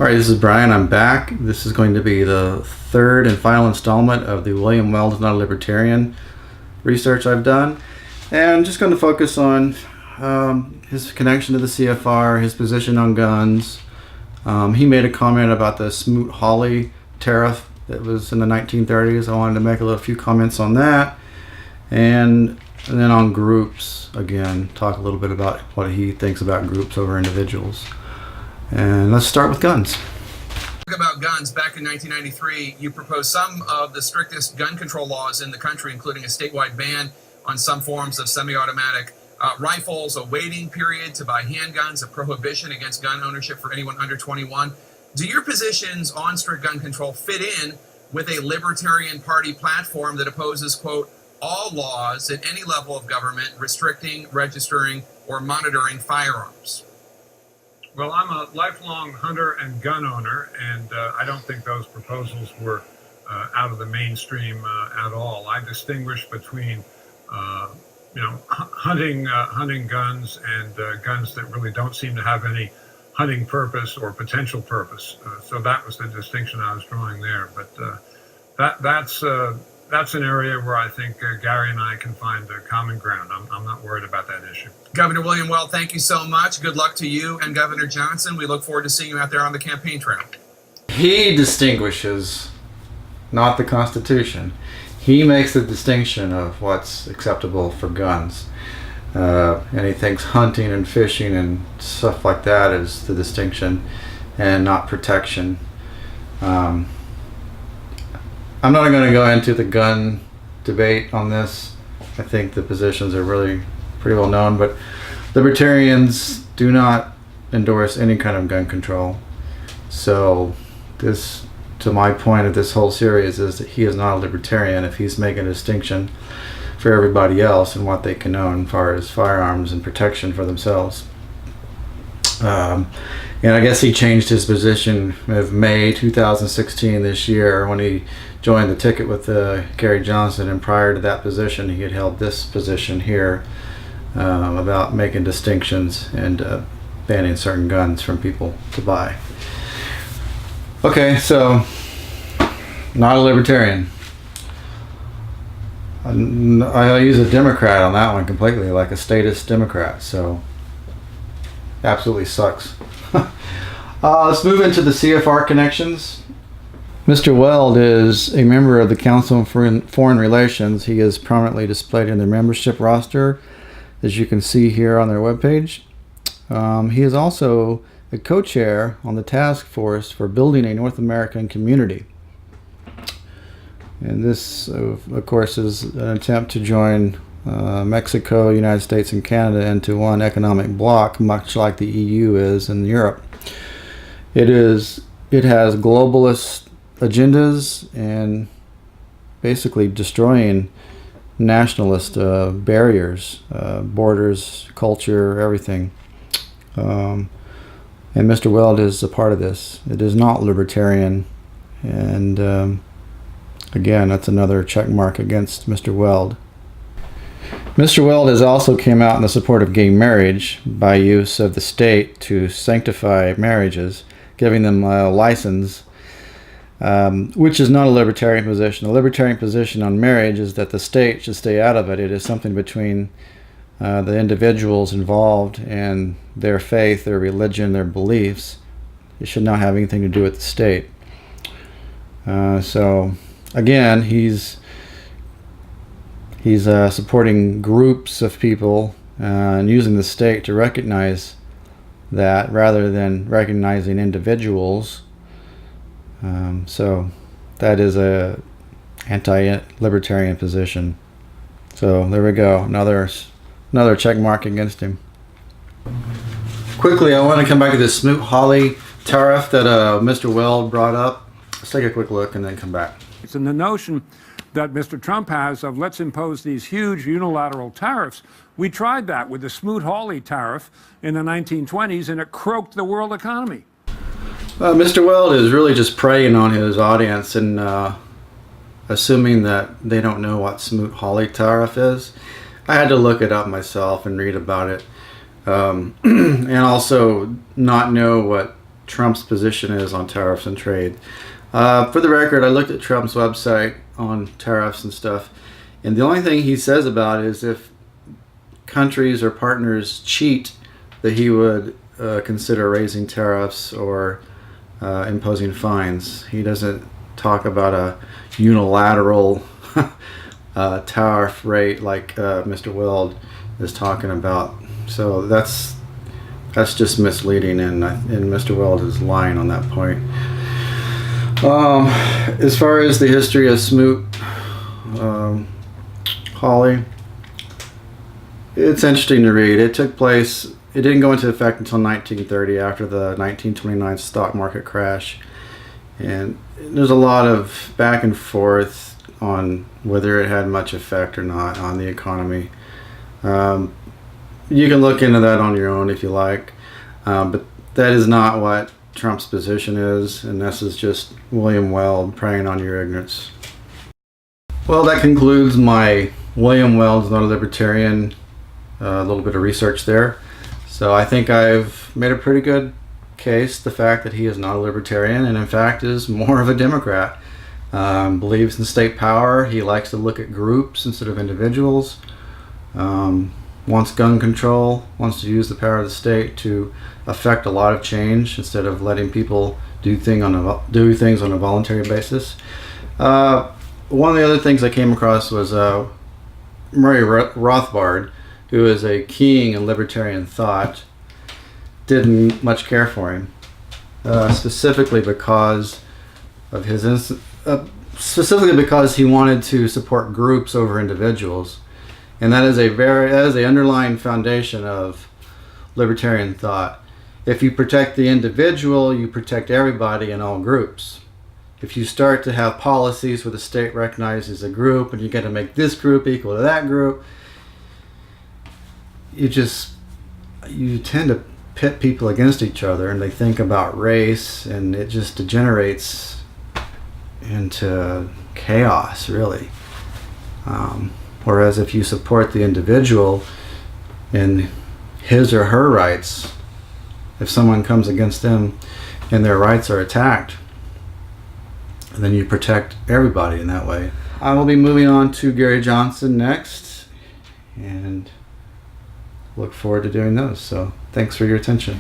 All right, this is Brian. I'm back. This is going to be the third and final installment of the William Weld is not a Libertarian research I've done. And I'm just going to focus on his connection to the CFR, his position on guns. He made a comment about the Smoot-Hawley tariff that was in the 1930s. I wanted to make a few comments on that. And then on groups, again, talk a little bit about what he thinks about groups over individuals. And let's start with guns. About guns, back in 1993, you proposed some of the strictest gun control laws in the country, including a statewide ban on some forms of semi-automatic rifles, a waiting period to buy handguns, a prohibition against gun ownership for anyone under 21. Do your positions on strict gun control fit in with a Libertarian Party platform that opposes, quote, all laws at any level of government restricting, registering, or monitoring firearms? Well, I'm a lifelong hunter and gun owner, and I don't think those proposals were out of the mainstream at all. I distinguish between, hunting guns and guns that really don't seem to have any hunting purpose or potential purpose. So that was the distinction I was drawing there. But that's an area where I think Gary and I can find common ground. I'm not worried about that issue. Governor William Weld, thank you so much. Good luck to you and Governor Johnson. We look forward to seeing you out there on the campaign trail. He distinguishes, not the Constitution. He makes the distinction of what's acceptable for guns. And he thinks hunting and fishing and stuff like that is the distinction and not protection. I'm not going to go into the gun debate on this. I think the positions are really pretty well known, but Libertarians do not endorse any kind of gun control. So this, to my point of this whole series, is that he is not a Libertarian if he's making a distinction for everybody else and what they can own as far as firearms and protection for themselves. And I guess he changed his position of May 2016 this year when he joined the ticket with Gary Johnson, and prior to that position he had held this position here about making distinctions and banning certain guns from people to buy. Okay, so not a Libertarian. I use a Democrat on that one completely, like a statist Democrat, so absolutely sucks. Let's move into the CFR connections. Mr. Weld is a member of the Council on Foreign Relations. He is prominently displayed in their membership roster, as you can see here on their webpage. He is also a co-chair on the task force for building a North American community. And this, of course, is an attempt to join Mexico, United States, and Canada into one economic bloc, much like the EU is in Europe. It has globalist agendas and basically destroying nationalist barriers, borders, culture, everything. And Mr. Weld is a part of this. It is not Libertarian, and again, that's another check mark against Mr. Weld. Mr. Weld has also came out in the support of gay marriage by use of the state to sanctify marriages, giving them a license, which is not a Libertarian position. The Libertarian position on marriage is that the state should stay out of it. It is something between the individuals involved and their faith, their religion, their beliefs. It should not have anything to do with the state. So again, he's supporting groups of people and using the state to recognize that rather than recognizing individuals. So that is a anti-libertarian position. So there we go, another check mark against him. Quickly, I want to come back to this Smoot-Hawley tariff that Mr. Weld brought up. Let's take a quick look and then come back. It's in the notion that Mr. Trump has of let's impose these huge unilateral tariffs. We tried that with the Smoot-Hawley tariff in the 1920s, and it croaked the world economy. Mr. Weld is really just preying on his audience and assuming that they don't know what Smoot-Hawley tariff is. I had to look it up myself and read about it, and also not know what Trump's position is on tariffs and trade. For the record, I looked at Trump's website on tariffs and stuff, and the only thing he says about it is if countries or partners cheat, that he would consider raising tariffs or imposing fines. He doesn't talk about a unilateral tariff rate like Mr. Weld is talking about. So that's just misleading, and Mr. Weld is lying on that point. As far as the history of Smoot-Hawley, it's interesting to read. It didn't go into effect until 1930, after the 1929 stock market crash. And there's a lot of back and forth on whether it had much effect or not on the economy. You can look into that on your own if you like. But that is not what Trump's position is, and this is just William Weld preying on your ignorance. Well, that concludes my William Weld is not a libertarian, a little bit of research there. So I think I've made a pretty good case, the fact that he is not a libertarian and in fact is more of a Democrat. Believes in state power. He likes to look at groups instead of individuals. Wants gun control, wants to use the power of the state to affect a lot of change instead of letting people do things on a voluntary basis. One of the other things I came across was Murray Rothbard, who is a king in libertarian thought. Didn't much care for him, specifically because of specifically because he wanted to support groups over individuals. And that is the underlying foundation of libertarian thought. If you protect the individual, you protect everybody in all groups. If you start to have policies where the state recognizes a group and you got to make this group equal to that group, you tend to pit people against each other, and they think about race, and it just degenerates into chaos, really. Whereas if you support the individual in his or her rights, if someone comes against them and their rights are attacked, then you protect everybody in that way. I will be moving on to Gary Johnson next, and look forward to doing those. So thanks for your attention.